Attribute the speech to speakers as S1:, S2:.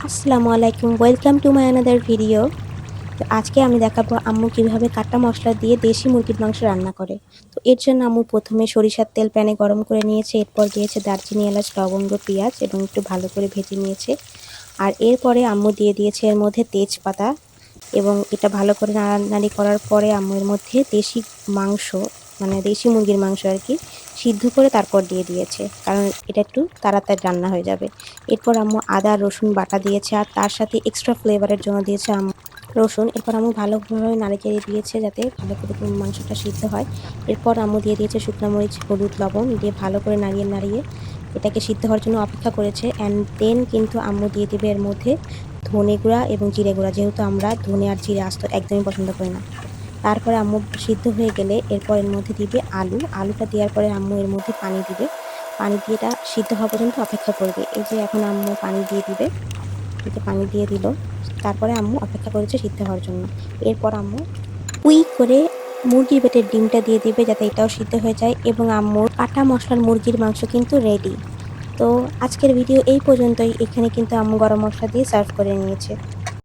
S1: আসসালামু আলাইকুম, welcome to my another video. তো আজকে আমি দেখাবো আম্মু কিভাবে কাটা মশলা দিয়ে দেশি মুরগির মাংস রান্না করে। তো এর জন্য আম্মু প্রথমে সরিষার তেল প্যানে গরম করে নিয়েছে, এরপর দিয়েছে দারচিনি, এলাচ, লবঙ্গ, পেঁয়াজ এবং একটু ভালো করে ভেজে নিয়েছে। আর এরপরে আম্মু দিয়ে দিয়েছে এর মধ্যে তেজপাতা এবং এটা ভালো করে নাড়ানাড়ি করার পরে আম্মু এর মধ্যে দেশি মাংস, মানে দেশি মুরগির মাংস আর কি, সিদ্ধ করে তারপর দিয়ে দিয়েছে, কারণ এটা একটু তাড়াতাড়ি রান্না হয়ে যাবে। এরপর আম্মু আদা রসুন বাটা দিয়েছে আর তার সাথে এক্সট্রা ফ্লেভারের জন্য দিয়েছে আম্মু রসুন। এরপর আম্মু ভালোভাবে নাড়িচাড়িয়ে দিয়েছে যাতে ভালো করে মাংসটা সিদ্ধ হয়। এরপর আম্মু দিয়ে দিয়েছে শুকনো মরিচ, হলুদ, লবণ দিয়ে ভালো করে নাড়িয়ে নাড়িয়ে এটাকে সিদ্ধ হওয়ার জন্য অপেক্ষা করেছে। অ্যান্ড দেন কিন্তু আম্মু দিয়ে দিবে এর মধ্যে ধনে গুঁড়া এবং জিরে গুঁড়া, যেহেতু আমরা ধনে আর জিরে আস্ত একদমই পছন্দ করি না। তারপরে আম্মু সিদ্ধ হয়ে গেলে এরপর এর মধ্যে দিবে আলুটা দেওয়ার পরে আম্মু এর মধ্যে পানি দিবে। পানি দিয়ে এটা সিদ্ধ হওয়া পর্যন্ত অপেক্ষা করবে। এই যে এখন আম্মু পানি দিয়ে দিবে, এই যে পানি দিয়ে দিল। তারপরে আম্মু অপেক্ষা করেছে সিদ্ধ হওয়ার জন্য। এরপর আম্মু করে মুরগির পেটের ডিমটা দিয়ে দিবে যাতে এটাও সিদ্ধ হয়ে যায়, এবং আম্মুর কাটা মশলার মুরগির মাংস কিন্তু রেডি। তো আজকের ভিডিও এই পর্যন্তই। এখানে কিন্তু আম্মু গরম মশলা দিয়ে সার্ভ করে নিয়েছে।